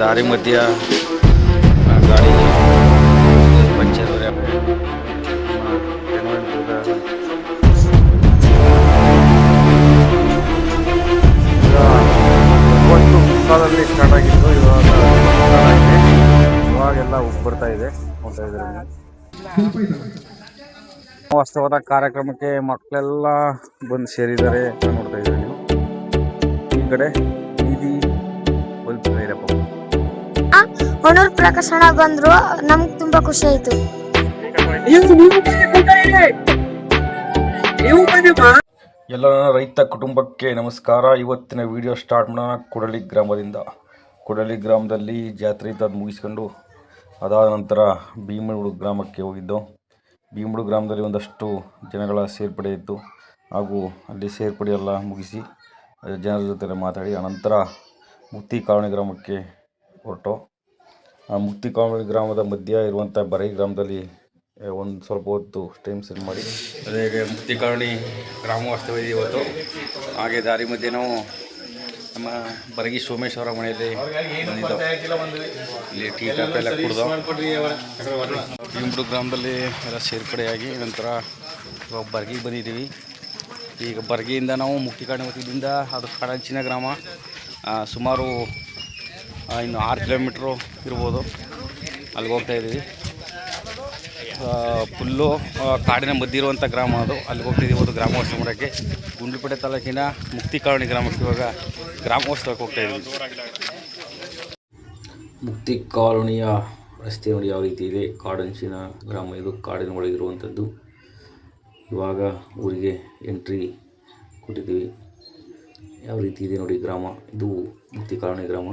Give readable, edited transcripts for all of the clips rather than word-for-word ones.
ದಾರಿ ಮಧ್ಯ ಗಾಡಿ ಪಂಚರ್ ಕಾಲಲ್ಲಿ ಸ್ಟಾರ್ಟ್ ಆಗಿತ್ತು. ಇವಾಗೆಲ್ಲ ಉಪ್ಪು ಬರ್ತಾ ಇದೆ. ನೋಡ್ತಾ ಇದ್ರೆ ವಾಸ್ತವದ ಕಾರ್ಯಕ್ರಮಕ್ಕೆ ಮಕ್ಕಳೆಲ್ಲ ಬಂದು ಸೇರಿದ್ದಾರೆ. ನೋಡ್ತಾ ಇದ್ದೀರಿ ನೀವು. ಈ ಕಡೆ ಬೀದಿ ಬಲ್ಪ್ ಹೊಣೂರ್ ಪ್ರಕಾಶನ ಬಂದ್ರು, ನಮ್ಗೆ ತುಂಬಾ ಖುಷಿ ಆಯ್ತು. ಎಲ್ಲ ರೈತ ಕುಟುಂಬಕ್ಕೆ ನಮಸ್ಕಾರ. ಇವತ್ತಿನ ವಿಡಿಯೋ ಸ್ಟಾರ್ಟ್ ಮಾಡೋಣ ಕೂಡಲಿ ಗ್ರಾಮದಿಂದ. ಕೂಡಲಿ ಗ್ರಾಮದಲ್ಲಿ ಜಾತ್ರೆ ಇದ್ದದ್ದು ಮುಗಿಸ್ಕೊಂಡು ಅದಾದ ನಂತರ ಭೀಮಡು ಗ್ರಾಮಕ್ಕೆ ಹೋಗಿದ್ದು. ಭೀಮಡು ಗ್ರಾಮದಲ್ಲಿ ಒಂದಷ್ಟು ಜನಗಳ ಸೇರ್ಪಡೆ ಇತ್ತು. ಹಾಗೂ ಅಲ್ಲಿ ಸೇರ್ಪಡೆ ಎಲ್ಲ ಮುಗಿಸಿ ಜನರ ಜೊತೆ ಮಾತಾಡಿ ಅನಂತರ ಮುಕ್ತಿ ಕಾಲೋನಿ ಗ್ರಾಮಕ್ಕೆ ಹೊರಟು. ಆ ಮುಕ್ತಿ ಕಾಲೋನಿ ಗ್ರಾಮದ ಮಧ್ಯ ಇರುವಂಥ ಬರೈ ಗ್ರಾಮದಲ್ಲಿ ಒಂದು ಸ್ವಲ್ಪ ಹೊತ್ತು ಟೈಮ್ ಸ್ಪೆಂಡ್ ಮಾಡಿ ಅದೇ ಮುಕ್ತಿ ಕಾಲೋನಿ ಗ್ರಾಮ ವಾಸ್ತವ್ಯ ಇವತ್ತು. ಹಾಗೆ ದಾರಿ ಮಧ್ಯೆ ನಾವು ನಮ್ಮ ಬರಗಿ ಸೋಮೇಶ್ ಅವರ ಮನೆಯಲ್ಲಿ ಇಲ್ಲಿ ಟೀ ಕಾಫಿ ಎಲ್ಲ ಕುಡ್ದು ಭೀಮಡು ಗ್ರಾಮದಲ್ಲಿ ಎಲ್ಲ ಸೇರ್ಪಡೆಯಾಗಿ ನಂತರ ಇವಾಗ ಬರ್ಗಿಗೆ ಬಂದಿದ್ದೀವಿ. ಈಗ ಬರ್ಗಿಯಿಂದ ನಾವು ಮುಕ್ತಿ ಕಾಲೋನಿ ವತಿಯಿಂದ ಅದು ಕಾಡಂಚಿನ ಗ್ರಾಮ, ಸುಮಾರು ಇನ್ನು 6 ಕಿಲೋಮೀಟ್ರು ಇರ್ಬೋದು. ಅಲ್ಲಿಗೆ ಹೋಗ್ತಾಯಿದ್ದೀವಿ. ಫುಲ್ಲು ಕಾಡಿನ ಮಧ್ಯೆ ಇರುವಂಥ ಗ್ರಾಮ ಅದು. ಅಲ್ಲಿಗೆ ಹೋಗ್ತಿದ್ದೀವಿ ಇವತ್ತು ಗ್ರಾಮೋತ್ಸವ ಮಾಡೋಕ್ಕೆ. ಗುಂಡ್ಲುಪೇಟೆ ತಾಲೂಕಿನ ಮುಕ್ತಿ ಕಾಲೋನಿ ಗ್ರಾಮಕ್ಕೆ ಇವಾಗ ಗ್ರಾಮೋತ್ಸವಕ್ಕೆ ಹೋಗ್ತಾಯಿದ್ದೀವಿ. ಮುಕ್ತಿ ಕಾಲೋನಿಯ ರಸ್ತೆ ನೋಡಿ ಯಾವ ರೀತಿ ಇದೆ. ಕಾಡಂಚಿನ ಗ್ರಾಮ ಇದು, ಕಾಡಿನ ಒಳಗಿರುವಂಥದ್ದು. ಇವಾಗ ಊರಿಗೆ ಎಂಟ್ರಿ ಕೊಟ್ಟಿದ್ದೀವಿ. ಯಾವ ರೀತಿ ಇದೆ ನೋಡಿ ಗ್ರಾಮ. ಇದು ಮುಕ್ತಿ ಕಾಲೋನಿ ಗ್ರಾಮ.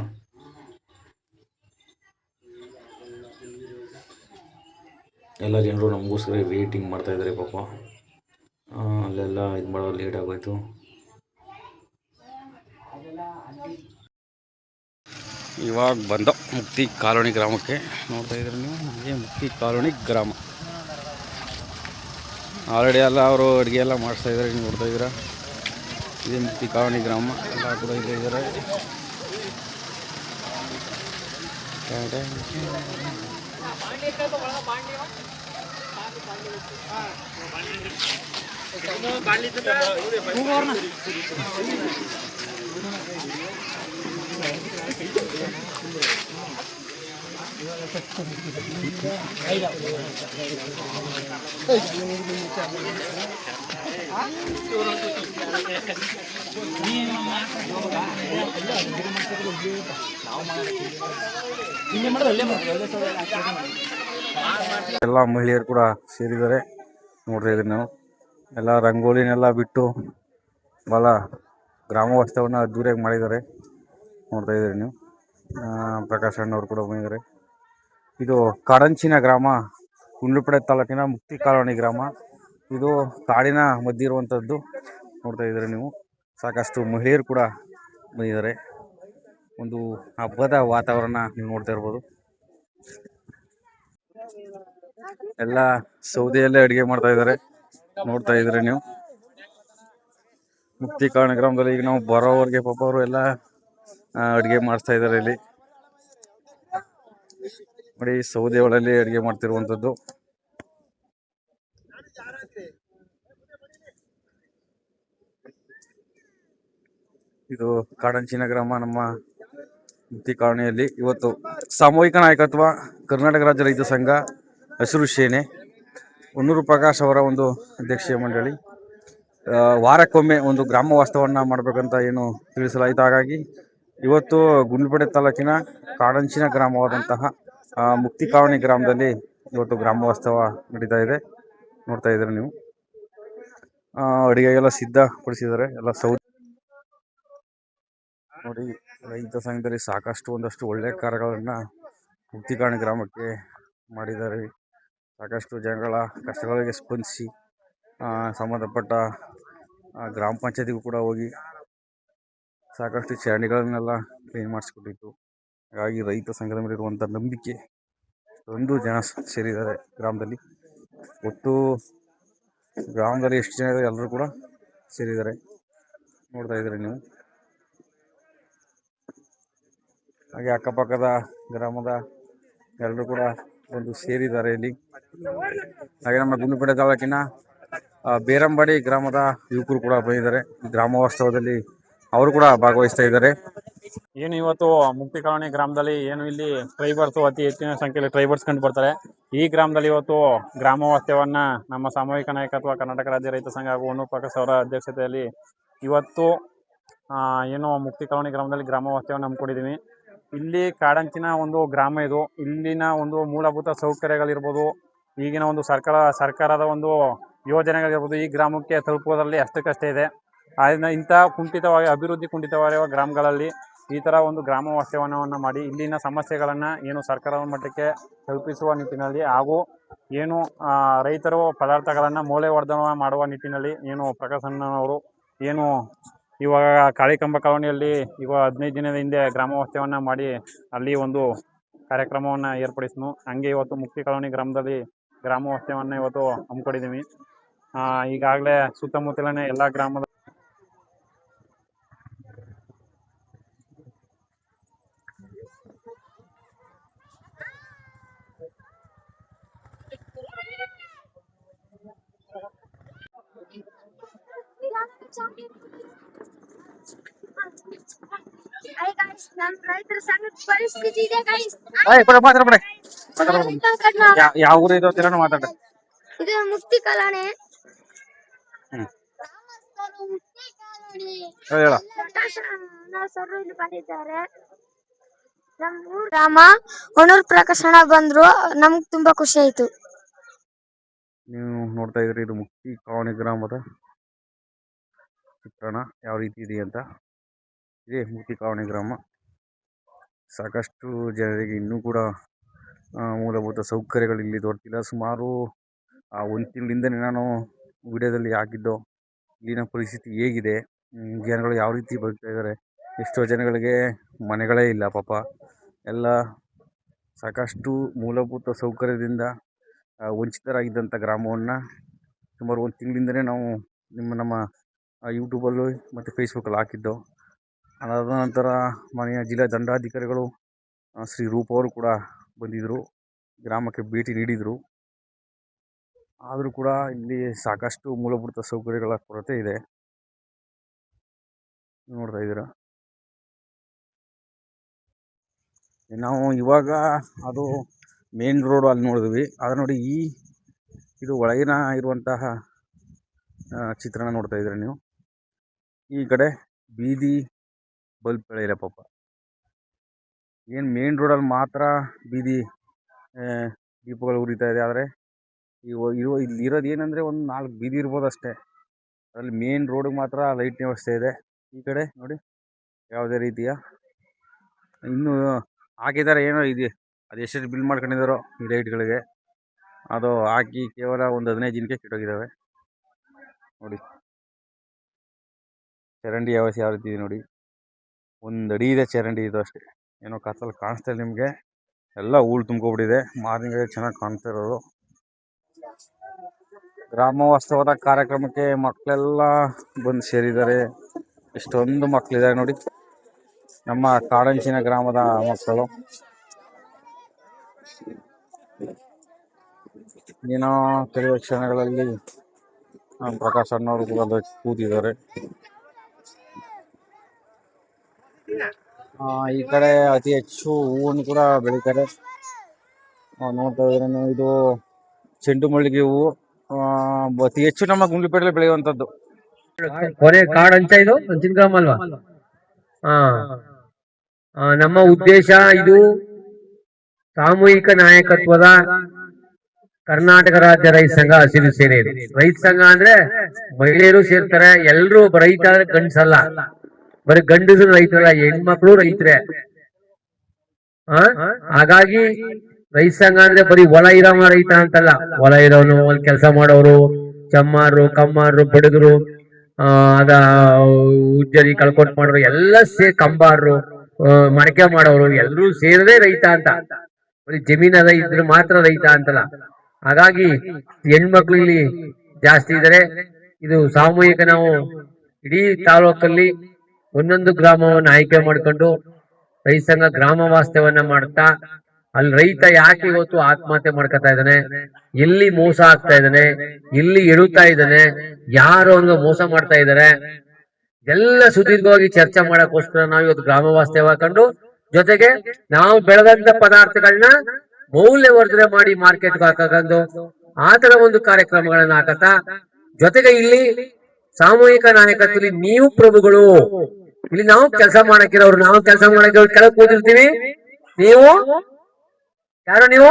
ಎಲ್ಲ ಜನರು ನಮಗೋಸ್ಕರ ವೇಟಿಂಗ್ ಮಾಡ್ತಾಯಿದ್ದಾರೆ ಪಾಪ. ಅಲ್ಲೆಲ್ಲ ಇದು ಮಾಡೋದು ಲೇಟ್ ಆಗೋಯ್ತು. ಇವಾಗ ಬಂದ ಮುಕ್ತಿ ಕಾಲೋನಿ ಗ್ರಾಮಕ್ಕೆ. ನೋಡ್ತಾ ಇದ್ರೆ ನೀವು, ಇದೇ ಮುಕ್ತಿ ಕಾಲೋನಿ ಗ್ರಾಮ. ಆಲ್ರೆಡಿ ಎಲ್ಲ ಅವರು ಅಡುಗೆ ಎಲ್ಲ ಮಾಡಿಸ್ತಾಯಿದ್ದಾರೆ. ನೀವು ನೋಡ್ತಾ ಇದ್ದೀರಾ, ಇದೇ ಮುಕ್ತಿ ಕಾಲೋನಿ ಗ್ರಾಮ. ಎಲ್ಲ ಕೂಡ ಇದ್ದಾರೆ. ಎಲ್ಲ ಮಹಿಳೆಯರು ಕೂಡ ಸೇರಿದ್ದಾರೆ. ನೋಡ್ತಾ ಇದ್ರಿ ನಾವು. ಎಲ್ಲ ರಂಗೋಲಿನೆಲ್ಲ ಬಿಟ್ಟು ಭಾಳ ಗ್ರಾಮೋತ್ಸವನ ಅದ್ದೂರಿಯಾಗಿ ಮಾಡಿದ್ದಾರೆ. ನೋಡ್ತಾ ಇದ್ದೀರಿ ನೀವು. ಪ್ರಕಾಶ್ ಅಣ್ಣವ್ರು ಕೂಡ ಬಂದಿದ್ದಾರೆ. ಇದು ಕಾಡಂಚಿನ ಗ್ರಾಮ, ಗುಂಡ್ಲುಪೇಟೆ ತಾಲೂಕಿನ ಮುಕ್ತಿ ಕಾಲೋನಿ ಗ್ರಾಮ. ಇದು ಕಾಡಿನ ಮಧ್ಯೆ ಇರುವಂಥದ್ದು. ನೋಡ್ತಾ ಇದ್ದೀರಿ ನೀವು. ಸಾಕಷ್ಟು ಮಹಿಳೆಯರು ಕೂಡ ಬಂದಿದ್ದಾರೆ. ಒಂದು ಹಬ್ಬದ ವಾತಾವರಣ ನೀವು ನೋಡ್ತಾ ಇರ್ಬೋದು. ಎಲ್ಲ ಸೌದೆಯಲ್ಲೇ ಅಡುಗೆ ಮಾಡ್ತಾ ಇದ್ದಾರೆ. ನೋಡ್ತಾ ಇದ್ರಿ ನೀವು. ಮುಕ್ತಿ ಕಾಲೋನಿ ಗ್ರಾಮದಲ್ಲಿ ಈಗ ನಾವು ಬರೋವರೆಗೆ ಪಾಪ ಅವರು ಎಲ್ಲ ಅಡುಗೆ ಮಾಡಿಸ್ತಾ ಇದ್ದಾರೆ. ಇಲ್ಲಿ ನೋಡಿ, ಸೌದೆ ಒಳಲ್ಲಿ ಅಡುಗೆ ಮಾಡ್ತಿರುವಂಥದ್ದು. ಇದು ಕಾಡಂಚಿನ ಗ್ರಾಮ. ನಮ್ಮ ಮುಕ್ತಿ ಕಾಲೋನಿಯಲ್ಲಿ ಇವತ್ತು ಸಾಮೂಹಿಕ ನಾಯಕತ್ವ ಕರ್ನಾಟಕ ರಾಜ್ಯ ರೈತ ಸಂಘ, ಹಸಿರು ಸೇನೆ, ಹೊನ್ನೂರು ಪ್ರಕಾಶ್ ಅವರ ಒಂದು ಅಧ್ಯಕ್ಷೀಯ ಮಂಡಳಿ ವಾರಕ್ಕೊಮ್ಮೆ ಒಂದು ಗ್ರಾಮ ವಾಸ್ತವವನ್ನು ಮಾಡಬೇಕಂತ ಏನು ತಿಳಿಸಲಾಯಿತು. ಹಾಗಾಗಿ ಇವತ್ತು ಗುಂಡ್ಲುಪೇಟೆ ತಾಲೂಕಿನ ಕಾಡಂಚಿನ ಗ್ರಾಮವಾದಂತಹ ಮುಕ್ತಿ ಕಾಲೋನಿ ಗ್ರಾಮದಲ್ಲಿ ಇವತ್ತು ಗ್ರಾಮ ವಾಸ್ತವ ನಡೀತಾ ಇದೆ. ನೋಡ್ತಾ ಇದ್ದೀರಿ ನೀವು. ಅಡುಗೆಗೆಲ್ಲ ಸಿದ್ಧಪಡಿಸಿದ್ದಾರೆ. ಎಲ್ಲ ಸೌದೆ ನೋಡಿ. ರೈತ ಸಂಘದಲ್ಲಿ ಸಾಕಷ್ಟು ಒಂದಷ್ಟು ಒಳ್ಳೆಯ ಕಾರ್ಯಗಳನ್ನು ಮುಕ್ತಿ ಕಾಲೋನಿ ಗ್ರಾಮಕ್ಕೆ ಮಾಡಿದ್ದಾರೆ. ಸಾಕಷ್ಟು ಜನಗಳ ಕಷ್ಟಗಳಿಗೆ ಸ್ಪಂದಿಸಿ ಸಂಬಂಧಪಟ್ಟ ಗ್ರಾಮ ಪಂಚಾಯತಿಗೂ ಕೂಡ ಹೋಗಿ ಸಾಕಷ್ಟು ಚರಂಡಿಗಳನ್ನೆಲ್ಲ ಕ್ಲೀನ್ ಮಾಡಿಸ್ಕೊಟ್ಟಿತ್ತು. ಹಾಗಾಗಿ ರೈತ ಸಂಘದ ಮೇಲೆ ಇರುವಂಥ ನಂಬಿಕೆ ಒಂದು ಜನ ಸೇರಿದ್ದಾರೆ ಗ್ರಾಮದಲ್ಲಿ. ಒಟ್ಟು ಗ್ರಾಮದಲ್ಲಿ ಎಷ್ಟು ಜನ ಇದ್ದಾರೆ ಎಲ್ಲರೂ ಕೂಡ ಸೇರಿದ್ದಾರೆ. ನೋಡ್ತಾ ಇದ್ದೀರಿ ನೀವು. ಹಾಗೆ ಅಕ್ಕಪಕ್ಕದ ಗ್ರಾಮದ ಎಲ್ಲರೂ ಕೂಡ ಒಂದು ಸೇರಿದ್ದಾರೆ ಇಲ್ಲಿ. ಹಾಗೆ ನಮ್ಮ ಗುಂಡ್ಲುಪೇಟೆ ತಾಲೂಕಿನ ಬೇರಂಬಾಡಿ ಗ್ರಾಮದ ಯುವಕರು ಕೂಡ ಬಂದಿದ್ದಾರೆ. ಈ ಗ್ರಾಮೋತ್ಸವದಲ್ಲಿ ಅವರು ಕೂಡ ಭಾಗವಹಿಸ್ತಾ ಇದ್ದಾರೆ. ಏನು ಇವತ್ತು ಮುಕ್ತಿ ಕಾಲೋನಿ ಗ್ರಾಮದಲ್ಲಿ ಏನು ಇಲ್ಲಿ ಟ್ರೈಬರ್ಸ್ ಅತಿ ಹೆಚ್ಚಿನ ಸಂಖ್ಯೆಯಲ್ಲಿ ಟ್ರೈಬರ್ಸ್ ಕಂಡು ಬರ್ತಾರೆ. ಈ ಗ್ರಾಮದಲ್ಲಿ ಇವತ್ತು ಗ್ರಾಮೋತ್ಸವವನ್ನ ನಮ್ಮ ಸಾಮೂಹಿಕ ನಾಯಕತ್ವ ಕರ್ನಾಟಕ ರಾಜ್ಯ ರೈತ ಸಂಘ ಹಾಗೂ ಹೊನ್ನೂರು ಪ್ರಕಾಶ್ ಅವರ ಅಧ್ಯಕ್ಷತೆಯಲ್ಲಿ ಇವತ್ತು ಏನು ಮುಕ್ತಿ ಕಾಲೋನಿ ಗ್ರಾಮದಲ್ಲಿ ಗ್ರಾಮೋತ್ಸವವನ್ನು ಹಮ್ಮಿಕೊಂಡಿದ್ದೀವಿ. ಇಲ್ಲಿ ಕಾಡಂಚಿನ ಒಂದು ಗ್ರಾಮ ಇದು. ಇಲ್ಲಿನ ಒಂದು ಮೂಲಭೂತ ಸೌಕರ್ಯಗಳಿರ್ಬೋದು, ಈಗಿನ ಒಂದು ಸರ್ಕಾರದ ಒಂದು ಯೋಜನೆಗಳಿರ್ಬೋದು ಈ ಗ್ರಾಮಕ್ಕೆ ತಲುಪುವುದರಲ್ಲಿ ಅಷ್ಟಕ್ಕಷ್ಟೇ ಇದೆ. ಆದ್ದರಿಂದ ಇಂಥ ಅಭಿವೃದ್ಧಿ ಕುಂಠಿತವಾಗಿರುವ ಗ್ರಾಮಗಳಲ್ಲಿ ಈ ಥರ ಒಂದು ಗ್ರಾಮೋತ್ಸವವನ್ನು ಮಾಡಿ ಇಲ್ಲಿನ ಸಮಸ್ಯೆಗಳನ್ನು ಏನು ಸರ್ಕಾರದ ಮಟ್ಟಕ್ಕೆ ತಲುಪಿಸುವ ನಿಟ್ಟಿನಲ್ಲಿ ಹಾಗೂ ಏನು ರೈತರು ಪದಾರ್ಥಗಳನ್ನು ಮೌಲ್ಯವರ್ಧನೆ ಮಾಡುವ ನಿಟ್ಟಿನಲ್ಲಿ ಏನು ಪ್ರಕಾಶಣ್ಣನವರು ಏನು ಇವಾಗ ಕಾಳಿಕಂಬ ಕಾಲೋನಿಯಲ್ಲಿ ಇವಾಗ 15 ದಿನದ ಹಿಂದೆ ಗ್ರಾಮೋತ್ಸವವನ್ನು ಮಾಡಿ ಅಲ್ಲಿ ಒಂದು ಕಾರ್ಯಕ್ರಮವನ್ನು ಏರ್ಪಡಿಸಿದ್ನು. ಹಂಗೆ ಇವತ್ತು ಮುಕ್ತಿ ಕಾಲೋನಿ ಗ್ರಾಮದಲ್ಲಿ ಗ್ರಾಮೋತ್ಸವವನ್ನು ಇವತ್ತು ಹಮ್ಮಿಕೊಂಡಿದ್ದೀವಿ. ಈಗಾಗಲೇ ಸುತ್ತಮುತ್ತಲಿನ ಎಲ್ಲ ಗ್ರಾಮದ ರೈತರ ಸಂಘದ ಪರಿಸ್ಥಿತಿ ಇದೆ ಗೈಸ್. ಯಾವ ಊರು ಇದು ಅಂತೀರ ಮಾತಾಡ. ಇದು ಮುಕ್ತಿ ಕಾಲೋನಿ. ಹೇಳ ಸರ್ ಇಲ್ಲಿ ಬಂದಿದ್ದಾರೆ. ನಮ್ಮ ಗ್ರಾಮ ಹೊನ್ನೂರು ಪ್ರಕಾಶನ ಬಂದ್ರು, ನಮ್ಗೆ ತುಂಬಾ ಖುಷಿ ಆಯ್ತು. ನೀವು ನೋಡ್ತಾ ಇದ್ರಿ ಇದು ಮುಕ್ತಿ ಕಾಲೋನಿ ಗ್ರಾಮದ ಚಿತ್ರಣ ಯಾವ ರೀತಿ ಇದೆ ಅಂತ. ಇದೇ ಮುಕ್ತಿ ಕಾಲೋನಿ ಗ್ರಾಮ. ಸಾಕಷ್ಟು ಜನರಿಗೆ ಇನ್ನೂ ಕೂಡ ಮೂಲಭೂತ ಸೌಕರ್ಯಗಳು ಇಲ್ಲಿ ದೊರೆತಿಲ್ಲ. ಸುಮಾರು 1 ತಿಂಗಳಿಂದನೇ ನಾನು ವಿಡಿಯೋದಲ್ಲಿ ಹಾಕಿದ್ದು ಇಲ್ಲಿನ ಪರಿಸ್ಥಿತಿ ಹೇಗಿದೆ, ಜನಗಳು ಯಾವ ರೀತಿ ಬದುಕ್ತಾ ಇದ್ದಾರೆ. ಎಷ್ಟೋ ಜನಗಳಿಗೆ ಮನೆಗಳೇ ಇಲ್ಲ ಪಾಪ. ಎಲ್ಲ ಸಾಕಷ್ಟು ಮೂಲಭೂತ ಸೌಕರ್ಯದಿಂದ ವಂಚಿತರಾಗಿದ್ದಂಥ ಗ್ರಾಮವನ್ನು ಸುಮಾರು 1 ತಿಂಗಳಿಂದನೇ ನಾವು ನಮ್ಮ ಯೂಟ್ಯೂಬಲ್ಲೂ ಮತ್ತು ಫೇಸ್ಬುಕ್ಕಲ್ಲಿ ಹಾಕಿದ್ದು. ಅದಾದ ನಂತರ ಮನೆಯ ಜಿಲ್ಲಾ ದಂಡಾಧಿಕಾರಿಗಳು ಶ್ರೀ ರೂಪ ಅವರು ಕೂಡ ಬಂದಿದ್ದರು, ಗ್ರಾಮಕ್ಕೆ ಭೇಟಿ ನೀಡಿದರು. ಆದರೂ ಕೂಡ ಇಲ್ಲಿ ಸಾಕಷ್ಟು ಮೂಲಭೂತ ಸೌಕರ್ಯಗಳ ಕೊರತೆ ಇದೆ. ನೋಡ್ತಾ ಇದ್ದೀರಾ. ನಾವು ಇವಾಗ ಅದು ಮೇನ್ ರೋಡು ಅಲ್ಲಿ ನೋಡಿದ್ವಿ. ಅದು ನೋಡಿ ಇದು ಒಳಗಿನ ಇರುವಂತಹ ಚಿತ್ರಣ ನೋಡ್ತಾ ಇದ್ದೀರಾ ನೀವು. ಈ ಕಡೆ ಬೀದಿ ಬಲ್ಬ್ಗಳೇ ಇಲ್ಲ ಪಾಪ. ಏನು ಮೇನ್ ರೋಡಲ್ಲಿ ಮಾತ್ರ ಬೀದಿ ದೀಪಗಳು ಉರಿತಾ ಇದೆ. ಆದರೆ ಇಲ್ಲಿರೋದು ಏನಂದರೆ ಒಂದು 4 ಬೀದಿ ಇರ್ಬೋದು ಅಷ್ಟೇ. ಅದರಲ್ಲಿ ಮೇನ್ ರೋಡಿಗೆ ಮಾತ್ರ ಲೈಟ್ನ ವ್ಯವಸ್ಥೆ ಇದೆ. ಈ ಕಡೆ ನೋಡಿ ಯಾವುದೇ ರೀತಿಯ ಇನ್ನೂ ಹಾಕಿದ್ದಾರೆ. ಏನೋ ಇದೆ, ಅದು ಎಷ್ಟು ಬಿಲ್ ಮಾಡ್ಕೊಂಡಿದ್ದಾರೋ ಈ ಲೈಟ್ಗಳಿಗೆ. ಅದು ಹಾಕಿ ಕೇವಲ ಒಂದು 15 ದಿನಕ್ಕೆ ಕೆಟ್ಟೋಗಿದ್ದಾವೆ ನೋಡಿ. ಚರಂಡಿ ವ್ಯವಸ್ಥೆ ಯಾವ ರೀತಿ ಇದೆ ನೋಡಿ. 1 ಅಡಿ ಇದೆ ಚರಂಡಿ, ಇದು ಅಷ್ಟೇ. ಏನೋ ಕತ್ತಲ್ಲಿ ಕಾಣಿಸ್ತಾ ಇಲ್ಲ ನಿಮಗೆ, ಎಲ್ಲ ಹೂಳು ತುಂಬ್ಕೊಬಿಟ್ಟಿದೆ. ಮಾರ್ನಿಂಗ್ ಚೆನ್ನಾಗಿ ಕಾಣಿಸ್ತಾ ಇರೋದು. ಗ್ರಾಮೋತ್ಸವದ ಕಾರ್ಯಕ್ರಮಕ್ಕೆ ಮಕ್ಕಳೆಲ್ಲ ಬಂದು ಸೇರಿದ್ದಾರೆ. ಎಷ್ಟೊಂದು ಮಕ್ಕಳಿದ್ದಾರೆ ನೋಡಿ, ನಮ್ಮ ಕಾಡಂಚಿನ ಗ್ರಾಮದ ಮಕ್ಕಳು. ಏನೋ ಕೆಲವು ಕ್ಷಣಗಳಲ್ಲಿ ಪ್ರಕಾಶ್ ಅಣ್ಣವರು ಕೂಡ ಕೂತಿದ್ದಾರೆ. ಈ ಕಡೆ ಅತಿ ಹೆಚ್ಚು ಹೂವನ್ನು ಕೂಡ ಬೆಳೀತಾರೆ. ನೋಡ್ತಾ ಇದ್ರೆ ಇದು ಚೆಂಡು ಮಲ್ಲಿಗೆ ಹೂವು ಅತಿ ಹೆಚ್ಚು ನಮ್ಮ ಗುಂಡ್ಲುಪೇಟೆಯಲ್ಲಿ ಬೆಳೆಯುವಂಥದ್ದು. ಕೊನೆ ಕಾಡಂಚ ಇದು ಹಂಚಿನ ಗ್ರಾಮ ಅಲ್ವಾ? ನಮ್ಮ ಉದ್ದೇಶ ಇದು ಸಾಮೂಹಿಕ ನಾಯಕತ್ವದ ಕರ್ನಾಟಕ ರಾಜ್ಯ ರೈತ ಸಂಘ ಹಸಿರು ಸೇನೆ. ರೈತ ಸಂಘ ಅಂದ್ರೆ ಮಹಿಳೆಯರು ಸೇರ್ತಾರೆ. ಎಲ್ರು ರೈತ ಅಂದ್ರೆ ಗಂಡಸಲ್ಲ, ಬರೀ ಗಂಡಸರು ರೈತರಲ್ಲ, ಹೆಣ್ಮಕ್ಳು ರೈತರೇ. ಹಾಗಾಗಿ ರೈತ ಸಂಘ ಅಂದ್ರೆ ಬರೀ ಹೊಲ ಇರೋವ ರೈತ ಅಂತಲ್ಲ. ಹೊಲ ಇರೋನು, ಅಲ್ಲಿ ಕೆಲಸ ಮಾಡೋರು, ಚಮ್ಮಾರು, ಕಮ್ಮಾರು, ಬಡಗರು, ಅದ ಉಜ್ಜರಿ ಕಳ್ಕೊಟ್ ಮಾಡೋರು ಎಲ್ಲ ಕಂಬಾರರು, ಮಡಕೆ ಮಾಡೋರು ಎಲ್ಲರೂ ಸೇರದೆ ರೈತ ಅಂತ. ಬರೀ ಜಮೀನದ ಇದ್ರೆ ಮಾತ್ರ ರೈತ ಅಂತಲ್ಲ. ಹಾಗಾಗಿ ಹೆಣ್ಮಕ್ಳು ಇಲ್ಲಿ ಜಾಸ್ತಿ ಇದ್ದಾರೆ. ಇದು ಸಾಮೂಹಿಕ ನಾವು ಇಡೀ ತಾಲೂಕಲ್ಲಿ ಒಂದೊಂದು ಗ್ರಾಮವನ್ನು ಆಯ್ಕೆ ಮಾಡ್ಕೊಂಡು ರೈತ ಸಂಘ ಗ್ರಾಮ ವಾಸ್ತವ್ಯವನ್ನ ಮಾಡ್ತಾ ಅಲ್ಲಿ ರೈತ ಯಾಕೆ ಇವತ್ತು ಆತ್ಮಹತ್ಯೆ ಮಾಡ್ಕೊತಾ ಇದ್ದಾನೆ, ಎಲ್ಲಿ ಮೋಸ ಆಗ್ತಾ ಇದ್ದಾನೆ, ಎಲ್ಲಿ ಎಡುತ್ತಾ ಇದ್ದಾನೆ, ಯಾರು ಅವನಿಗೆ ಮೋಸ ಮಾಡ್ತಾ ಇದ್ದಾರೆ, ಎಲ್ಲ ಸುದೀರ್ಘವಾಗಿ ಚರ್ಚೆ ಮಾಡಕ್ಕೋಸ್ಕರ ನಾವು ಇವತ್ತು ಗ್ರಾಮ ವಾಸ್ತವ್ಯ ಹಾಕೊಂಡು, ಜೊತೆಗೆ ನಾವು ಬೆಳೆದಂತ ಪದಾರ್ಥಗಳನ್ನ ಮೌಲ್ಯವರ್ಧನೆ ಮಾಡಿ ಮಾರ್ಕೆಟ್ಗೆ ಹಾಕಂದು ಆತರ ಒಂದು ಕಾರ್ಯಕ್ರಮಗಳನ್ನ ಹಾಕತ್ತ, ಜೊತೆಗೆ ಇಲ್ಲಿ ಸಾಮೂಹಿಕ ನಾಯಕತ್ವದಲ್ಲಿ ನೀವು ಪ್ರಭುಗಳು, ಇಲ್ಲಿ ನಾವು ಕೆಲಸ ಮಾಡಕ್ಕಿರೋರು, ನಾವು ಕೆಲಸ ಮಾಡಕ್ಕಿರೋರು ಕೆಳಗೆ ಕೂತಿರ್ತೀವಿ. ನೀವು ಯಾರು? ನೀವು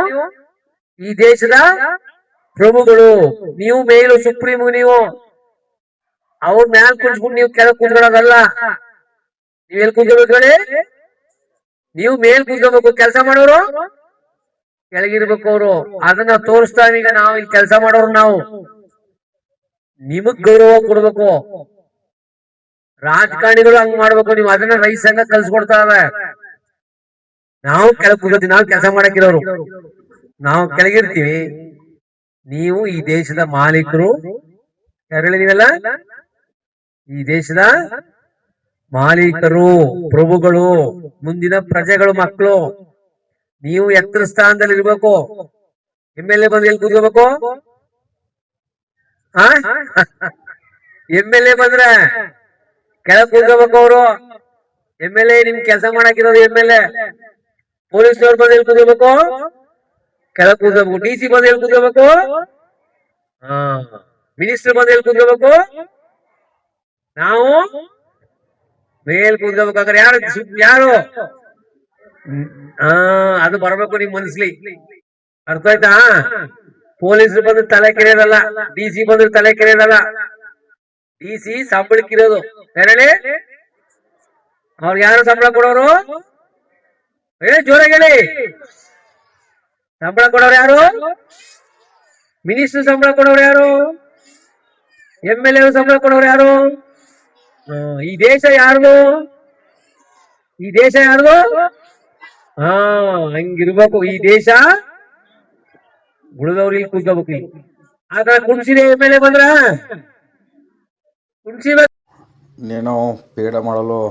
ಈ ದೇಶದ ಪ್ರಭುಗಳು, ನೀವು ಮೇಲು ಸುಪ್ರೀಂ, ನೀವು ಅವ್ರ ಮ್ಯಾಲ್ ಕುಂತ್ಬಿಟ್ಟು ನೀವು ಕೆಳಗೆ ಕುಂತ್ಕೊಳ್ಳೋದಲ್ಲ. ನೀವ್ ಎಲ್ಲಿ ಕುಂತ್ಕೋಬೇಕು ಹೇಳಿ? ನೀವು ಮೇಲ್ ಕುಂತ್ಕೋಬೇಕು. ಕೆಲಸ ಮಾಡೋರು ಕೆಳಗಿರ್ಬೇಕು. ಅವರು ಅದನ್ನ ತೋರಿಸ್ತಾ ಈಗ ನಾವು ಇಲ್ಲಿ ಕೆಲಸ ಮಾಡೋರು, ನಾವು ನಿಮಗ್ ಗೌರವ ಕೊಡ್ಬೇಕು. ರಾಜಕಾರಣಿಗಳು ಹಂಗ್ ಮಾಡ್ಬೇಕು. ನೀವು ಅದನ್ನ ರೈತ ಸಂಘ ಕಲ್ಸ್ಕೊಡ್ತಾವೆ. ನಾವು ಕೆಳಗ್ ಕೂತ್ಕೋತೀವಿ, ನಾವು ಕೆಲಸ ಮಾಡಕ್ಕಿರೋರು, ನಾವು ಕೆಳಗಿರ್ತೀವಿ. ನೀವು ಈ ದೇಶದ ಮಾಲೀಕರು, ಯಾರು ನೀವೆಲ್ಲ? ಈ ದೇಶದ ಮಾಲೀಕರು, ಪ್ರಭುಗಳು, ಮುಂದಿನ ಪ್ರಜೆಗಳು, ಮಕ್ಕಳು. ನೀವು ಎತ್ತರ ಸ್ಥಾನದಲ್ಲಿ ಇರ್ಬೇಕು. MLA ಬಂದು ಎಲ್ಲಿ ಕೂತ್ಕೋಬೇಕು? MLA ಬಂದ್ರೆ ಕೆಳಗ್ ಕೂತ್ಕೋಬೇಕು. ಅವರು MLA ನಿಮ್ ಕೆಲಸ ಮಾಡಕ್ಕಿರೋದು MLA. ಪೊಲೀಸ್ನವ್ರು ಬಂದು ಎಲ್ಲಿ ಕೂತ್ಕೋಬೇಕು? ಕೆಳಗ್ ಕೂತ್ಕೋಬೇಕು. DC ಬಂದು ಎಲ್ಲಿ ಕೂತ್ಕೋಬೇಕು? ಮಿನಿಸ್ಟರ್ ಬಂದು ಎಲ್ಲಿ ಕೂತ್ಕೋಬೇಕು? ನಾವು ಮೇಲ್ ಕೂತ್ಕೋಬೇಕಾದ್ರೆ ಯಾರು ಯಾರು ಅದು ಬರ್ಬೇಕು ನಿಮ್ ಮನಸ್ಲಿ. ಅರ್ಥ ಆಯ್ತಾ? ಪೊಲೀಸರು ಬಂದು ತಲೆ ಕೆರೆಯೋದಲ್ಲ, DC ಬಂದ್ರೆ ತಲೆ ಕೆರೆಯೋದಲ್ಲ. DC ಸಂಬಳಕ್ಕಿರೋದು ಹೇಳಿ. ಅವ್ರಿಗೆ ಯಾರು ಸಂಬಳ ಕೊಡೋರು? ಜೋರಾಗಿ ಹೇಳಿ. ಸಂಬಳ ಕೊಡೋರು ಯಾರು? ಮಿನಿಸ್ಟರ್ ಸಂಬಳ ಕೊಡೋರು ಯಾರು? MLA ಸಂಬಳ ಕೊಡೋರು ಯಾರು? ಈ ದೇಶ ಯಾರ್ದು? ಈ ದೇಶ ಯಾರ್ದು? ಹಂಗಿರ್ಬೇಕು. ಈ ದೇಶ ಉಳಿದವ್ರು ಇಲ್ಲಿ ಕೂತ್ಕೋಬೇಕು. ಇಲ್ಲಿ ಆತರ ಕುಣಿಸಿದೆ MLA ಬಂದ್ರ ಕುಣಿಸಿಬೇಕು. ಇನ್ನೇನೋ ಪೇಡ ಮಾಡಲು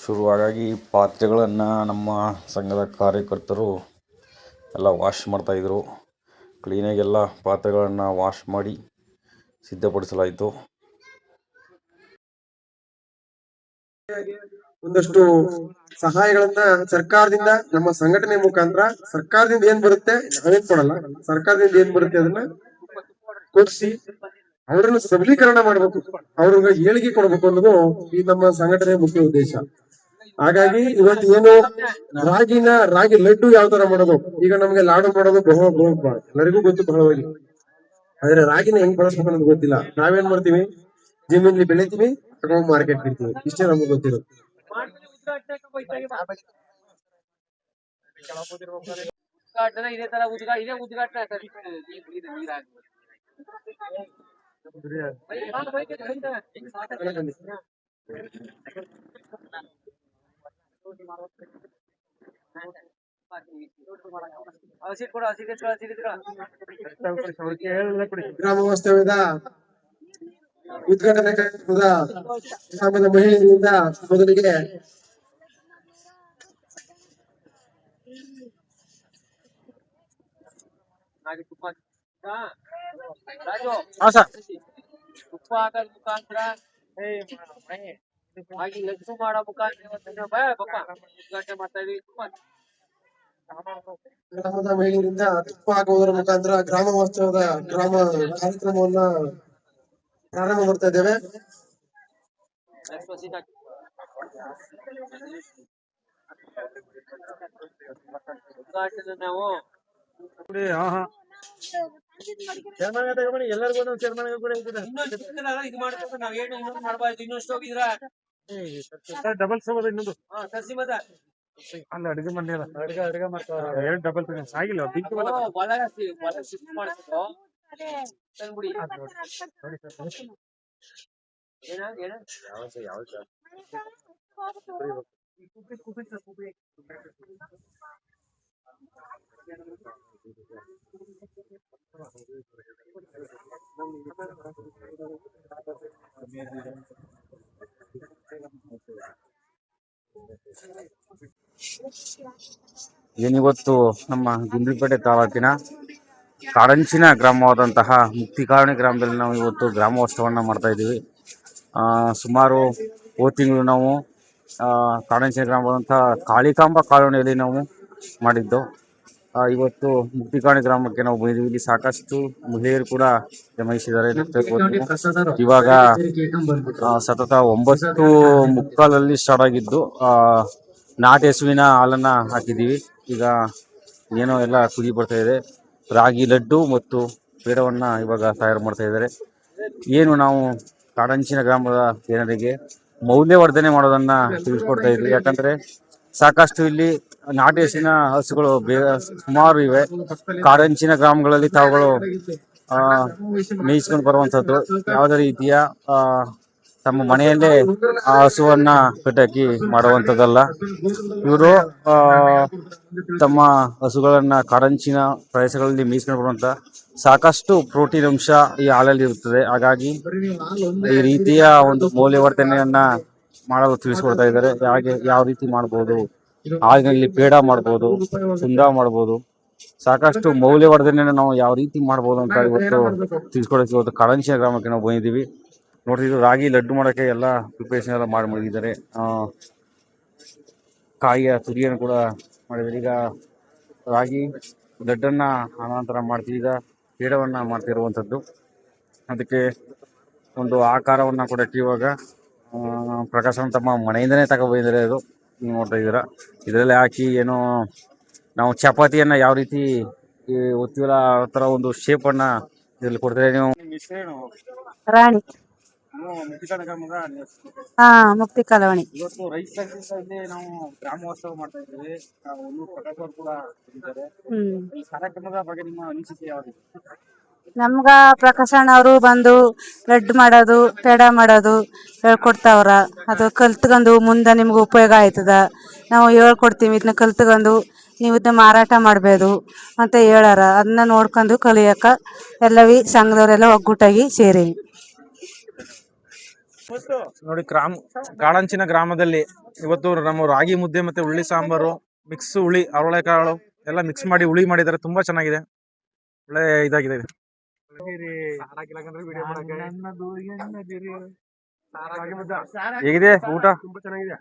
ಶುರುವಾಗಿ ಪಾತ್ರೆಗಳನ್ನು ನಮ್ಮ ಸಂಘದ ಕಾರ್ಯಕರ್ತರು ಎಲ್ಲ ವಾಶ್ ಮಾಡ್ತಾಯಿದ್ರು. ಕ್ಲೀನಾಗೆಲ್ಲ ಪಾತ್ರೆಗಳನ್ನು ವಾಶ್ ಮಾಡಿ ಸಿದ್ಧಪಡಿಸಲಾಯಿತು. ಒಂದಷ್ಟು ಸಹಾಯಗಳನ್ನ ಸರ್ಕಾರದಿಂದ, ನಮ್ಮ ಸಂಘಟನೆ ಮುಖಾಂತರ ಸರ್ಕಾರದಿಂದ ಏನ್ ಬರುತ್ತೆ ನಾವೇನ್ ಕೊಡಲ್ಲ, ಸರ್ಕಾರದಿಂದ ಏನ್ ಬರುತ್ತೆ ಅದನ್ನ ಕೊಡಿಸಿ ಅವರನ್ನು ಸಬಲೀಕರಣ ಮಾಡ್ಬೇಕು, ಅವ್ರಿಗೆ ಏಳಿಗೆ ಕೊಡ್ಬೇಕು ಅನ್ನೋದು ಈ ನಮ್ಮ ಸಂಘಟನೆ ಮುಖ್ಯ ಉದ್ದೇಶ. ಹಾಗಾಗಿ ಇವತ್ತು ಏನು ರಾಗಿ ಲಡ್ಡು ಯಾವ ತರ ಮಾಡೋದು, ಈಗ ನಮ್ಗೆ ಲಾಡು ಮಾಡೋದು ಎಲ್ಲರಿಗೂ ಗೊತ್ತು ಬಹಳವಾಗಿ. ಆದ್ರೆ ರಾಗಿನ ಹೆಂಗ್ ಬಳಸ್ಬೇಕು ಅನ್ನೋದು ಗೊತ್ತಿಲ್ಲ. ನಾವೇನ್ ಮಾಡ್ತೀವಿ, ಜಮೀನಲ್ಲಿ ಬೆಳಿತೀವಿ, ತಗೊಂಡ್ ಮಾರ್ಕೆಟ್ ಇರ್ತೀವಿ, ಇಷ್ಟೇ ನಮ್ಗೆ ಗೊತ್ತಿರೋದು. ಇದೇ ತರ ಉದ್ಘಾಟನೆ ಗ್ರಾಮ ವಾಸ್ತವ್ಯದ ಉದ್ಘಾಟನಾ ಕಾರ್ಯಕ್ರಮದ ಗ್ರಾಮದ ಮಹಿಳೆಯರಿಂದ ಮೊದಲಿಗೆ ತುಪ್ಪ ಹಾಕೋದ್ ಮುಖಾಂತರ ಹಾಗೆ ಲಡ್ಡು ಮಾಡೋ ಮುಖಾಂತರ ಉದ್ಘಾಟನೆ ಮಾಡ್ತಾ ಇದೀವಿ. ಗ್ರಾಮದ ಮಹಿಳೆಯರಿಂದ ತುಪ್ಪ ಹಾಕುವುದರ ಮುಖಾಂತರ ಗ್ರಾಮ ವಾಸ್ತವ್ಯದ ಗ್ರಾಮ ಕಾರ್ಯಕ್ರಮವನ್ನ ಪ್ರಾರಂಭ ಮಾಡ್ತಾ ಇದ್ದೇವೆ. ಉದ್ಘಾಟನೆ ನಾವು ಎಲ್ಲರಿಗೂ ಇದು ಮಾಡ್ಬೇಕು. ನಾವೇನು ಇನ್ನೊಂದು ಮಾಡಬಾರ್ದು. ಇನ್ನಷ್ಟು ಹೋಗಿದ್ರ ಡಬಲ್ ಸೋದ ಇನ್ನೊಂದು ತರ್ಸಿ ಮತ್ತ ಅಲ್ಲ ಅಡಿಗೆ ಮನೆ ಅಡಿಗೆ ಮಾಡ್ತಾರೆ. ಎರಡು ಡಬಲ್ ಆಗಿಲ್ಲ ಬಿಂಕು ಒಳಗ ಶಿಫ್ಟ್ ಮಾಡ್ಬೇಕು. ತಂದ್ಬಿಡಿ. ಏನ ಏನಿವತ್ತು ನಮ್ಮ ಗುಂಡ್ಲುಪೇಟೆ ತಾಲೂಕಿನ ಕಾಡಂಚಿನ ಗ್ರಾಮವಾದಂತಹ ಮುಕ್ತಿಕಾಲನಿ ಗ್ರಾಮದಲ್ಲಿ ನಾವು ಇವತ್ತು ಗ್ರಾಮೋತ್ಸವವನ್ನು ಮಾಡ್ತಾ ಇದ್ದೀವಿ. ಸುಮಾರು ಹೋದ ತಿಂಗಳು ನಾವು ಕಾಡಂಚಿನ ಗ್ರಾಮವಾದಂತಹ ಕಾಳಿಕಾಂಬ ಕಾಲೋನಿಯಲ್ಲಿ ನಾವು ಮಾಡಿದ್ದು. ಇವತ್ತು ಮುಕ್ತಿಕಾಲನಿ ಗ್ರಾಮಕ್ಕೆ ನಾವು ಬಂದಿದ್ದೀವಿ. ಇಲ್ಲಿ ಸಾಕಷ್ಟು ಮಹಿಳೆಯರು ಕೂಡ ಜಮಾಯಿಸಿದ್ದಾರೆ. ಇವಾಗ ಸತತ 9:45 ಸ್ಟಾರ್ಟ್ ಆಗಿದ್ದು ನಾಟಿ ಹಸುವಿನ ಹಾಲನ್ನು ಹಾಕಿದ್ದೀವಿ. ಈಗ ಏನೋ ಎಲ್ಲ ಕುದಿ ಬರ್ತಾ ಇದೆ. ರಾಗಿ ಲಡ್ಡು ಮತ್ತು ಪೇಡವನ್ನು ಇವಾಗ ತಯಾರು ಮಾಡ್ತಾ ಇದ್ದಾರೆ. ಏನು ನಾವು ಕಾಡಂಚಿನ ಗ್ರಾಮದ ಜನರಿಗೆ ಮೌಲ್ಯವರ್ಧನೆ ಮಾಡೋದನ್ನ ತಿಳಿಸ್ಕೊಡ್ತಾ ಇದ್ವಿ. ಯಾಕಂದ್ರೆ ಸಾಕಷ್ಟು ಇಲ್ಲಿ ನಾಟಿ ಹಸುವಿನ ಹಸುಗಳು ಸುಮಾರು ಇವೆ. ಕಾಡಂಚಿನ ಗ್ರಾಮಗಳಲ್ಲಿ ತಾವುಗಳು ಮೇಯಿಸ್ಕೊಂಡು ಬರುವಂಥದ್ದು ಯಾವುದೇ ರೀತಿಯ ತಮ್ಮ ಮನೆಯಲ್ಲೇ ಆ ಹಸುವನ್ನ ಕಟ್ಟಾಕಿ ಮಾಡುವಂಥದ್ದಲ್ಲ. ಇವರು ತಮ್ಮ ಹಸುಗಳನ್ನ ಕಾಡಂಚಿನ ಪ್ರದೇಶಗಳಲ್ಲಿ ಮೇಯಿಸ್ಕೊಂಡು ಬರುವಂಥ ಸಾಕಷ್ಟು ಪ್ರೋಟೀನ್ ಅಂಶ ಈ ಹಾಲಲ್ಲಿ ಇರುತ್ತದೆ. ಹಾಗಾಗಿ ಈ ರೀತಿಯ ಒಂದು ಮೌಲ್ಯವರ್ಧನೆಯನ್ನ ಮಾಡಲು ತಿಳಿಸ್ಕೊಡ್ತಾ ಇದ್ದಾರೆ. ಯಾವ ರೀತಿ ಮಾಡ್ಬೋದು, ಹಾಲಿನಲ್ಲಿ ಪೇಡ ಮಾಡ್ಬೋದು, ಸುಂದ ಮಾಡ್ಬೋದು, ಸಾಕಷ್ಟು ಮೌಲ್ಯವರ್ಧನೆಯನ್ನು ನಾವು ಯಾವ ರೀತಿ ಮಾಡ್ಬೋದು ಅಂತ ಇವತ್ತು ತಿಳಿಸ್ಕೊಡೋಕೆ ಇವತ್ತು ಕಾಡಂಚಿನ ಗ್ರಾಮಕ್ಕೆ ನಾವು ಬಂದಿದ್ದೀವಿ. ನೋಡ್ರಿ, ಇದು ರಾಗಿ ಲಡ್ಡು ಮಾಡೋಕ್ಕೆ ಎಲ್ಲ ಪ್ರಿಪರೇಷನ್ ಎಲ್ಲ ಮಾಡಿ ಮಡಗಿದ್ದಾರೆ. ಕಾಯಿಯ ತುರಿಯನ್ನು ಕೂಡ ಮಾಡಿದ್ದಾರೆ. ಈಗ ರಾಗಿ ಲಡ್ಡನ್ನು ಅನಂತರ ಮಾಡ್ತೀವಿ. ಈಗ ಪೇಡವನ್ನು ಮಾಡ್ತಿರುವಂಥದ್ದು. ಅದಕ್ಕೆ ಒಂದು ಆಕಾರವನ್ನು ಕೊಡೋಕ್ಕೆ ಇವಾಗ ಪ್ರಕಾಶನ ತಮ್ಮ ಮನೆಯಿಂದನೇ ತಗೊಬಂದಿದ್ದಾರೆ. ಅದು ನೀವು ನೋಡ್ತಾ ಇದ್ದೀರಾ. ಇದರಲ್ಲಿ ಹಾಕಿ ಏನೋ ನಾವು ಚಪಾತಿಯನ್ನು ಯಾವ ರೀತಿ ಒತ್ತೀವಲ್ಲ ಆ ಥರ ಒಂದು ಶೇಪನ್ನು ಇದರಲ್ಲಿ ಕೊಡ್ತಾರೆ. ನೀವು ರಾಣಿ ಮುಕ್ತಿ ಕಾಲೋನಿ. ಇವತ್ತು ರೈತ ಸಂಘದಲ್ಲಿ ನಾವು ಗ್ರಾಮೋತ್ಸವ ಮಾಡ್ತಾ ಇದ್ದೀವಿ. ಪ್ರಕಾಶ್ ಅವರು ಕೂಡ ಇದ್ದಾರೆ. ಈ ಕಾರ್ಯಕ್ರಮದ ಬಗ್ಗೆ ನಿಮ್ಮ ಅನಿಸಿಕೆ ಯಾವುದು? ನಮ್ಗ ಪ್ರಕಾಶಣ್ಣ ಅವರು ಬಂದು ಲಡ್ಡು ಮಾಡೋದು, ಪೇಡ ಮಾಡೋದು ಹೇಳ್ಕೊಡ್ತಾವ್ರ. ಅದು ಕಲ್ತ್ಕೊಂಡು ಮುಂದೆ ನಿಮ್ಗೆ ಉಪಯೋಗ ಆಯ್ತದ. ನಾವು ಹೇಳ್ಕೊಡ್ತೀವಿ, ಇದನ್ನ ಕಲ್ತ್ಕೊಂಡು ನೀವು ಇದನ್ನ ಮಾರಾಟ ಮಾಡಬಹುದು ಅಂತ ಹೇಳಾರ. ಅದನ್ನ ನೋಡ್ಕೊಂಡು ಕಲಿಯಕ ಎಲ್ಲವಿ ಸಂಘದವರೆಲ್ಲ ಒಗ್ಗೂಟಾಗಿ ಸೇರಿವಿ. ನೋಡಿ, ಕಾಡಂಚಿನ ಗ್ರಾಮದಲ್ಲಿ ಇವತ್ತು ನಮ್ಮ ರಾಗಿ ಮುದ್ದೆ ಮತ್ತೆ ಹುಳಿ ಸಾಂಬಾರು, ಮಿಕ್ಸ್ ಹುಳಿ, ಅವಳೆಕಾಳು ಎಲ್ಲ ಮಿಕ್ಸ್ ಮಾಡಿ ಹುಳಿ ಮಾಡಿದ್ದಾರೆ. ತುಂಬಾ ಚೆನ್ನಾಗಿದೆ, ಒಳ್ಳೆ ಇದಾಗಿದೆ. ಹೇಗಿದೆ ಊಟ? ತುಂಬಾ ಚೆನ್ನಾಗಿದೆ.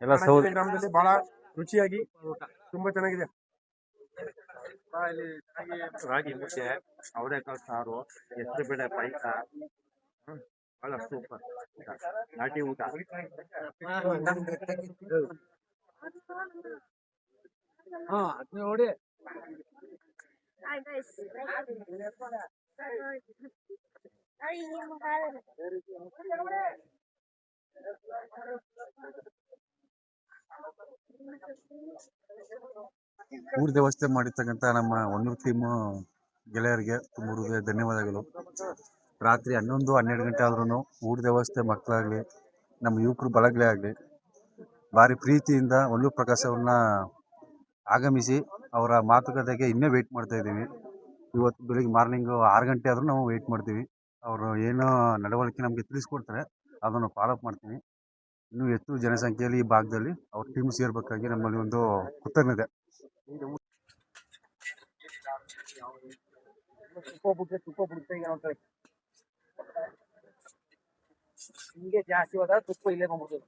ಎಲ್ಲ ಗ್ರಾಮದಲ್ಲಿ ಬಹಳ ರುಚಿಯಾಗಿ ತುಂಬಾ ಚೆನ್ನಾಗಿದೆ. ರಾಗಿ ಮುದ್ದೆ, ಅವರೆಕಾಳು ಸಾರು, ಹೆಸರು ಬೇಳೆ ಪಾಯಸ, ಬಹಳ ಸೂಪರ್ ನಾಟಿ ಊಟ. ನೋಡಿ, ಊಟ ವ್ಯವಸ್ಥೆ ಮಾಡಿರ್ತಕ್ಕಂಥ ನಮ್ಮ ಹೊನ್ನೂರು ಟೀಮ್ ಗೆಳೆಯರಿಗೆ ತುಂಬ ಹೃದಯ ಧನ್ಯವಾದಗಳು. ರಾತ್ರಿ 11-12 ಗಂಟೆ ಆದ್ರೂ ಊಟದ ವ್ಯವಸ್ಥೆ ಮಕ್ಕಳಾಗಲಿ ನಮ್ಮ ಯುವಕರು ಬಳಗಲೇ ಆಗಲಿ ಭಾರಿ ಪ್ರೀತಿಯಿಂದ ಹೊನ್ನೂರು ಪ್ರಕಾಶ್ ಅವ್ರನ್ನ ಆಗಮಿಸಿ ಅವರ ಮಾತುಕತೆಗೆ ಇನ್ನೂ ವೆಯ್ಟ್ ಮಾಡ್ತಾ ಇದ್ದೀವಿ. ಇವತ್ತು ಬೆಳಿಗ್ಗೆ ಮಾರ್ನಿಂಗು 6 ಗಂಟೆ ಆದರೂ ನಾವು ವೆಯ್ಟ್ ಮಾಡ್ತೀವಿ. ಅವರು ಏನೋ ನಡವಳಿಕೆ ನಮಗೆ ತಿಳಿಸ್ಕೊಡ್ತಾರೆ, ಅದನ್ನು ಫಾಲೋಅಪ್ ಮಾಡ್ತೀವಿ. ಇನ್ನೂ ಹೆಚ್ಚು ಜನಸಂಖ್ಯೆಯಲ್ಲಿ ಈ ಭಾಗದಲ್ಲಿ ಅವ್ರ ಟೀಮ್ ಸೇರ್ಬೇಕಾಗಿ ನಮ್ಮಲ್ಲಿ ಒಂದು ಕೃತಜ್ಞತೆ. ಹಿಂಗೆ ಜಾಸ್ತಿ ಹೋದಾಗ ತುಪ್ಪ ಇಲ್ಲೇ ಬಂದ್ಬಿಡ್ತದೆ.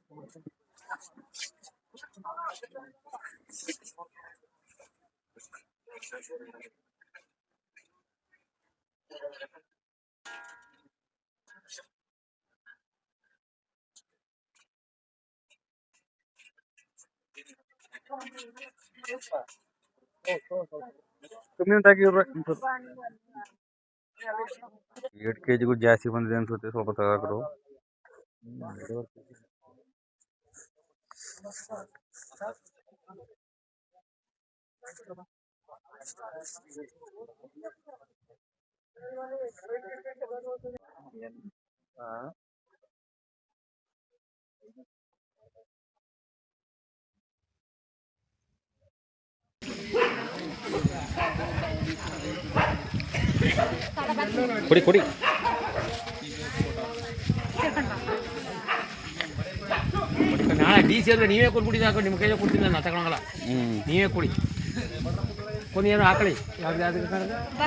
$8 kg ಜಾಸ್ತಿ ಬಂದಿದೆ ಅನ್ಸುತ್ತೆ, ಸ್ವಲ್ಪ ತಗೋರು. ಕೊಡಿ ಡಿ ಸಿ ಅಂದರೆ ನೀವೇ ಕೊಟ್ಬಿಟ್ಟಿದ್ದು ಹಾಕೋ ನಿಮ್ಮ ಕೈಯಲ್ಲಿ ಕೊಡ್ತೀನಿ ನಾನು ತಗೊಳಂಗಲ್ಲ ನೀವೇ ಕೊಡಿ ಕೊನೆ ಏನು ಹಾಕೊಳ್ಳಿ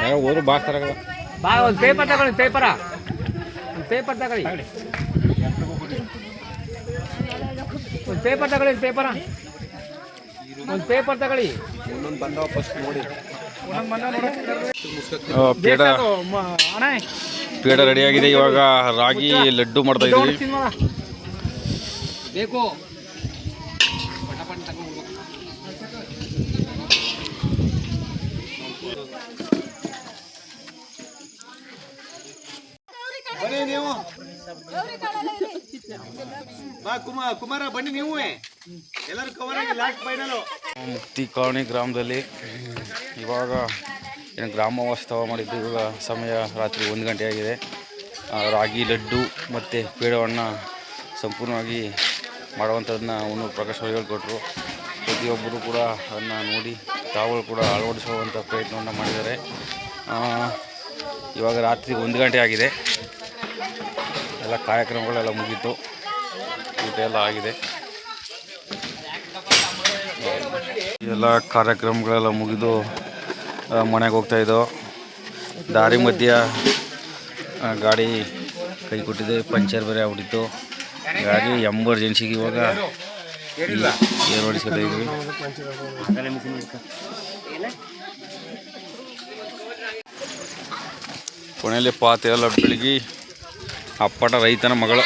ಯಾರೋ ಹೋದ್ರು ಬಾಕ್ಸ್ ತರ ಬಾ ಒಂದು ಪೇಪರ್ ತಗೊಳ್ಳಿ ಒಂದು ಪೇಪರ್ ತಗೊಳ್ಳಿ ಒಂದು ಪೇಪರ್ ತಗೊಳ್ಳಿ ಪೇಡ ರೆಡಿಯಾಗಿದೆ. ಇವಾಗ ರಾಗಿ ಲಡ್ಡು ಮಾಡ್ತಾ ಇದ್ದೀವಿ. ಬೇಕು ಬನ್ನಿ ನೀವು ಕುಮಾರ ಬನ್ನಿ ನೀವು ಎಲ್ಲರೂ ಕವರ್ ಆಗಿ ಲಾಸ್ಟ್ ಫೈನಲ್. ಮುಕ್ತಿ ಕಾಲೋನಿ ಗ್ರಾಮದಲ್ಲಿ ಇವಾಗ ಏನು ಗ್ರಾಮ ವಾಸ್ತವ ಮಾಡಿದ್ದು. ಇವಾಗ ಸಮಯ ರಾತ್ರಿ 1 ಗಂಟೆ ಆಗಿದೆ. ರಾಗಿ ಲಡ್ಡು ಮತ್ತು ಪೇಡವನ್ನು ಸಂಪೂರ್ಣವಾಗಿ ಮಾಡುವಂಥದ್ದನ್ನ ಹೊನ್ನೂರು ಪ್ರಕಾಶ್ ಅವರು ಹೇಳ್ಕೊಟ್ರು. ಪ್ರತಿಯೊಬ್ಬರು ಕೂಡ ಅದನ್ನು ನೋಡಿ ತಾವುಗಳು ಕೂಡ ಅಳವಡಿಸುವಂಥ ಪ್ರಯತ್ನವನ್ನು ಮಾಡಿದ್ದಾರೆ. ಇವಾಗ ರಾತ್ರಿ 1 ಗಂಟೆ ಆಗಿದೆ. ಎಲ್ಲ ಕಾರ್ಯಕ್ರಮಗಳೆಲ್ಲ ಮುಗೀತು, ಊಟ ಎಲ್ಲ ಆಗಿದೆ. ಎಲ್ಲ ಕಾರ್ಯಕ್ರಮಗಳೆಲ್ಲ ಮುಗಿದು ಮನೆಗೆ ಹೋಗ್ತಾಯಿದ್ದೋ. ದಾರಿ ಮಧ್ಯ ಗಾಡಿ ಕೈ ಕೊಟ್ಟಿದೆ, ಪಂಚರ್ ಬೇರೆ ಆಗ್ಬಿಟ್ಟಿತ್ತು. ಗಾಡಿ ಎಮರ್ಜೆನ್ಸಿಗೆ ಇವಾಗ ಏರ್ ಹೊಡಿಸ್ಕೊತಾ ಇದ್ವಿ. ಕೊನೆಯಲ್ಲಿ ಪಾತೆ ಎಲ್ಲ ಬೆಳಗಿ ಅಪ್ಪಟ ರೈತನ ಮಗಳು